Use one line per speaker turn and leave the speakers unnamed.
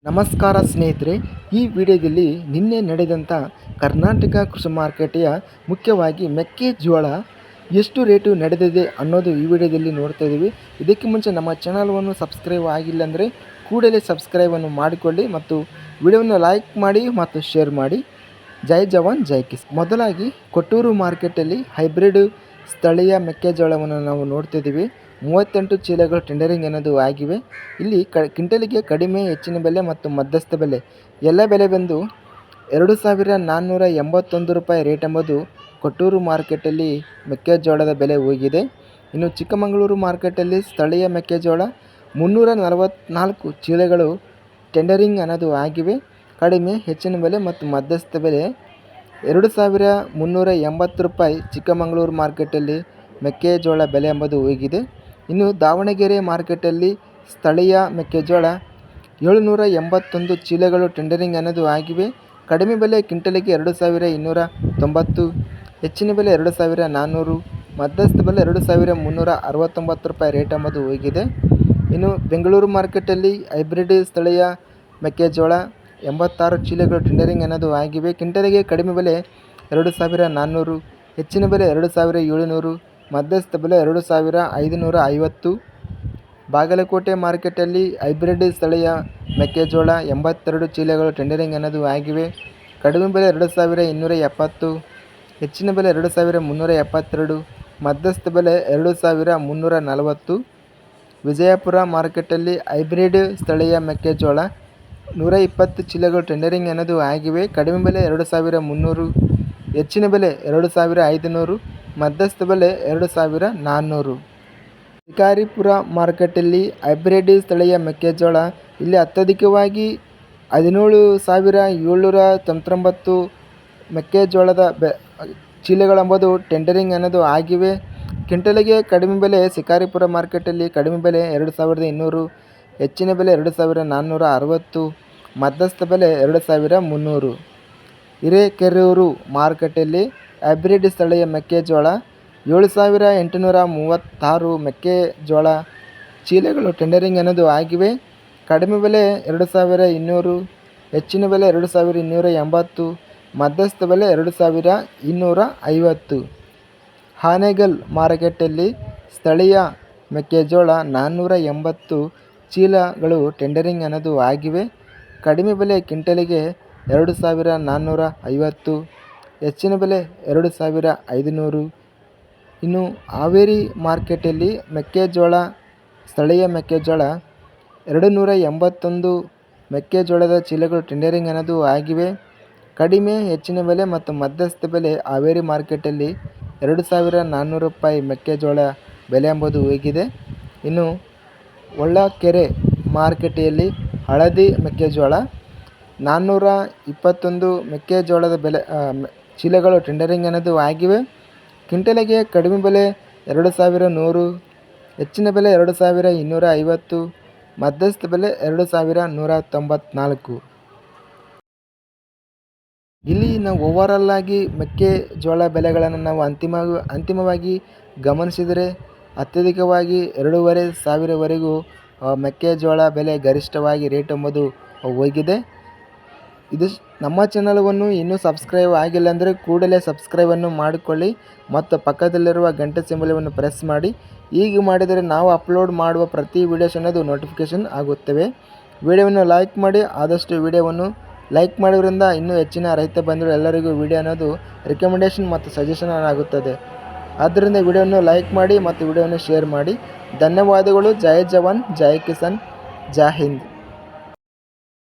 ನಮಸ್ಕಾರ ಸ್ನೇಹಿತರೆ, ಈ ವಿಡಿಯೋದಲ್ಲಿ ನಿನ್ನೆ ನಡೆದಂಥ ಕರ್ನಾಟಕ ಕೃಷಿ ಮಾರುಕಟ್ಟೆಯ ಮುಖ್ಯವಾಗಿ ಮೆಕ್ಕೆಜೋಳ ಎಷ್ಟು ರೇಟು ನಡೆದಿದೆ ಅನ್ನೋದು ಈ ವಿಡಿಯೋದಲ್ಲಿ ನೋಡ್ತಾ ಇದ್ದೀವಿ. ಇದಕ್ಕೆ ಮುಂಚೆ ನಮ್ಮ ಚಾನಲನ್ನು ಸಬ್ಸ್ಕ್ರೈಬ್ ಆಗಿಲ್ಲ ಅಂದರೆ ಕೂಡಲೇ ಸಬ್ಸ್ಕ್ರೈಬನ್ನು ಮಾಡಿಕೊಳ್ಳಿ ಮತ್ತು ವಿಡಿಯೋವನ್ನು ಲೈಕ್ ಮಾಡಿ ಮತ್ತು ಶೇರ್ ಮಾಡಿ. ಜೈ ಜವಾನ್ ಜೈ ಕಿಸಾನ್. ಮೊದಲಾಗಿ ಕೊಟ್ಟೂರು ಮಾರ್ಕೆಟಲ್ಲಿ ಹೈಬ್ರಿಡ್ ಸ್ಥಳೀಯ ಮೆಕ್ಕೆಜೋಳವನ್ನು ನಾವು ನೋಡ್ತಿದ್ದೀವಿ. 38 ಚೀಲಗಳು ಟೆಂಡರಿಂಗ್ ಅನ್ನೋದು ಆಗಿವೆ. ಇಲ್ಲಿ ಕ್ವಿಂಟಲಿಗೆ ಕಡಿಮೆ, ಹೆಚ್ಚಿನ ಬೆಲೆ ಮತ್ತು ಮಧ್ಯಸ್ಥ ಬೆಲೆ ಎಲ್ಲ ಬೆಲೆ ಬಂದು 2481 ರೂಪಾಯಿ ರೇಟ್ ಎಂಬುದು ಕೊಟ್ಟೂರು ಮಾರ್ಕೆಟಲ್ಲಿ ಮೆಕ್ಕೆಜೋಳದ ಬೆಲೆ ಹೋಗಿದೆ. ಇನ್ನು ಚಿಕ್ಕಮಗಳೂರು ಮಾರ್ಕೆಟಲ್ಲಿ ಸ್ಥಳೀಯ ಮೆಕ್ಕೆಜೋಳ 344 ಚೀಲಗಳು ಟೆಂಡರಿಂಗ್ ಅನ್ನೋದು ಆಗಿವೆ. ಕಡಿಮೆ, ಹೆಚ್ಚಿನ ಬೆಲೆ ಮತ್ತು ಮಧ್ಯಸ್ಥ ಬೆಲೆ 2380 ರೂಪಾಯಿ ಚಿಕ್ಕಮಗಳೂರು ಮಾರ್ಕೆಟಲ್ಲಿ ಮೆಕ್ಕೆಜೋಳ ಬೆಲೆ ಎಂಬುದು ಹೋಗಿದೆ. ಇನ್ನು ದಾವಣಗೆರೆ ಮಾರ್ಕೆಟಲ್ಲಿ ಸ್ಥಳೀಯ ಮೆಕ್ಕೆಜೋಳ 781 ಚೀಲಗಳು ಟೆಂಡರಿಂಗ್ ಅನ್ನೋದು ಆಗಿವೆ. ಕಡಿಮೆ ಬೆಲೆ ಕ್ವಿಂಟಲಿಗೆ 2290, ಹೆಚ್ಚಿನ ಬೆಲೆ 2400, ಮಧ್ಯಸ್ಥ ಬೆಲೆ 2369 ರೂಪಾಯಿ ರೇಟ್ ಎಂಬುದು ಹೋಗಿದೆ. ಇನ್ನು ಬೆಂಗಳೂರು ಮಾರ್ಕೆಟಲ್ಲಿ ಹೈಬ್ರಿಡ್ ಸ್ಥಳೀಯ ಮೆಕ್ಕೆಜೋಳ 86 ಚೀಲಗಳು ಟೆಂಡರಿಂಗ್ ಅನ್ನೋದು ಆಗಿವೆ. ಕ್ವಿಂಟಲಿಗೆ ಕಡಿಮೆ ಬೆಲೆ 2400, ಹೆಚ್ಚಿನ ಬೆಲೆ 2700, ಮಧ್ಯಸ್ಥ ಬೆಲೆ 2550. ಬಾಗಲಕೋಟೆ ಮಾರ್ಕೆಟಲ್ಲಿ ಹೈಬ್ರಿಡ್ ಸ್ಥಳೀಯ ಮೆಕ್ಕೆಜೋಳ 82 ಚೀಲಗಳು ಟೆಂಡರಿಂಗ್ ಅನ್ನೋದು ಆಗಿವೆ. ಕಡಿಮೆ ಬೆಲೆ 2270, ಹೆಚ್ಚಿನ ಬೆಲೆ 2372, ಮಧ್ಯಸ್ಥ ಬೆಲೆ 2340. ವಿಜಯಪುರ ಮಾರ್ಕೆಟಲ್ಲಿ ಹೈಬ್ರಿಡ್ ಸ್ಥಳೀಯ ಮೆಕ್ಕೆಜೋಳ 120 ಚೀಲಗಳು ಟೆಂಡರಿಂಗ್ ಅನ್ನೋದು ಆಗಿವೆ. ಕಡಿಮೆ ಬೆಲೆ 2300, ಹೆಚ್ಚಿನ ಬೆಲೆ 2500, ಮಧ್ಯಸ್ಥ ಬೆಲೆ 2400. ಶಿಕಾರಿಪುರ ಮಾರ್ಕೆಟಲ್ಲಿ ಹೈಬ್ರಿಡ್ ಸ್ಥಳೀಯ ಮೆಕ್ಕೆಜೋಳ ಇಲ್ಲಿ ಅತ್ಯಧಿಕವಾಗಿ 17,799 ಮೆಕ್ಕೆಜೋಳದ ಚೀಲಗಳೆಂಬುದು ಟೆಂಡರಿಂಗ್ ಅನ್ನೋದು ಆಗಿವೆ. ಕ್ವಿಂಟಲಿಗೆ ಕಡಿಮೆ ಬೆಲೆ ಶಿಕಾರಿಪುರ ಮಾರ್ಕೆಟಲ್ಲಿ ಕಡಿಮೆ ಬೆಲೆ 2200, ಹೆಚ್ಚಿನ ಬೆಲೆ 2460, ಮಧ್ಯಸ್ಥ ಬೆಲೆ 2300. ಹಿರೇಕೆರೂರು ಮಾರ್ಕೆಟಲ್ಲಿ ಹೈಬ್ರಿಡ್ ಸ್ಥಳೀಯ ಮೆಕ್ಕೆಜೋಳ 7836 ಮೆಕ್ಕೆಜೋಳ ಚೀಲಗಳು ಟೆಂಡರಿಂಗ್ ಅನ್ನೋದು ಆಗಿವೆ. ಕಡಿಮೆ ಬೆಲೆ 2200, ಹೆಚ್ಚಿನ ಬೆಲೆ 2280, ಮಧ್ಯಸ್ಥ ಬೆಲೆ 2250. ಹಾನಗಲ್ ಮಾರ್ಕೆಟಲ್ಲಿ ಸ್ಥಳೀಯ ಮೆಕ್ಕೆಜೋಳ 480 ಚೀಲಗಳು ಟೆಂಡರಿಂಗ್ ಅನ್ನೋದು ಆಗಿವೆ. ಕಡಿಮೆ ಬೆಲೆ ಕ್ವಿಂಟಲಿಗೆ 2450, ಹೆಚ್ಚಿನ ಬೆಲೆ 2500. ಇನ್ನು ಹಾವೇರಿ ಮಾರ್ಕೆಟಲ್ಲಿ ಮೆಕ್ಕೆಜೋಳ ಸ್ಥಳೀಯ ಮೆಕ್ಕೆಜೋಳ 281 ಮೆಕ್ಕೆಜೋಳದ ಚೀಲಗಳು ಟೆಂಡರಿಂಗ್ ಅನ್ನೋದು ಆಗಿವೆ. ಕಡಿಮೆ, ಹೆಚ್ಚಿನ ಬೆಲೆ ಮತ್ತು ಮಧ್ಯಸ್ಥ ಬೆಲೆ ಹಾವೇರಿ ಮಾರ್ಕೆಟಲ್ಲಿ 2400 ರೂಪಾಯಿ ಮೆಕ್ಕೆಜೋಳ ಬೆಲೆ ಎಂಬುದು ಹೋಗಿದೆ. ಇನ್ನು ಹೊಳಲ್ಕೆರೆ ಮಾರುಕಟ್ಟೆಯಲ್ಲಿ ಹಳದಿ ಮೆಕ್ಕೆಜೋಳ 421 ಮೆಕ್ಕೆಜೋಳದ ಬೆಲೆ ಚೀಲಗಳು ಟೆಂಡರಿಂಗ್ ಅನ್ನೋದು ಆಗಿವೆ. ಕ್ವಿಂಟಲಿಗೆ ಕಡಿಮೆ ಬೆಲೆ 2100, ಹೆಚ್ಚಿನ ಬೆಲೆ 2250, ಮಧ್ಯಸ್ಥ ಬೆಲೆ 2194. ಇಲ್ಲಿ ನಾವು ಓವರಾಲ್ ಆಗಿ ಮೆಕ್ಕೆಜೋಳ ಬೆಲೆಗಳನ್ನು ನಾವು ಅಂತಿಮವಾಗಿ ಗಮನಿಸಿದರೆ ಅತ್ಯಧಿಕವಾಗಿ 2500ವರೆಗೂ ಮೆಕ್ಕೆಜೋಳ ಬೆಲೆ ಗರಿಷ್ಠವಾಗಿ ರೇಟ್ ಎಂಬುದು ಹೋಗಿದೆ. ಇದು ನಮ್ಮ ಚಾನಲವನ್ನು ಇನ್ನೂ ಸಬ್ಸ್ಕ್ರೈಬ್ ಆಗಿಲ್ಲ ಅಂದರೆ ಕೂಡಲೇ ಸಬ್ಸ್ಕ್ರೈಬನ್ನು ಮಾಡಿಕೊಳ್ಳಿ ಮತ್ತು ಪಕ್ಕದಲ್ಲಿರುವ ಗಂಟೆ ಸಿಂಬಲವನ್ನು ಪ್ರೆಸ್ ಮಾಡಿ. ಹೀಗೆ ಮಾಡಿದರೆ ನಾವು ಅಪ್ಲೋಡ್ ಮಾಡುವ ಪ್ರತಿ ವೀಡಿಯೋಸ್ ಅನ್ನೋದು ನೋಟಿಫಿಕೇಷನ್ ಆಗುತ್ತವೆ. ವಿಡಿಯೋವನ್ನು ಲೈಕ್ ಮಾಡಿ. ಆದಷ್ಟು ವಿಡಿಯೋವನ್ನು ಲೈಕ್ ಮಾಡೋದ್ರಿಂದ ಇನ್ನೂ ಹೆಚ್ಚಿನ ರೈತ ಬಂಧುಗಳು ಎಲ್ಲರಿಗೂ ವಿಡಿಯೋ ಅನ್ನೋದು ರೆಕಮೆಂಡೇಷನ್ ಮತ್ತು ಸಜೆಷನ್ ಆಗುತ್ತದೆ. ಆದ್ದರಿಂದ ವಿಡಿಯೋವನ್ನು ಲೈಕ್ ಮಾಡಿ ಮತ್ತು ವಿಡಿಯೋವನ್ನು ಶೇರ್ ಮಾಡಿ. ಧನ್ಯವಾದಗಳು. ಜೈ ಜವಾನ್ ಜೈ ಕಿಸಾನ್, ಜೈ ಹಿಂದ್.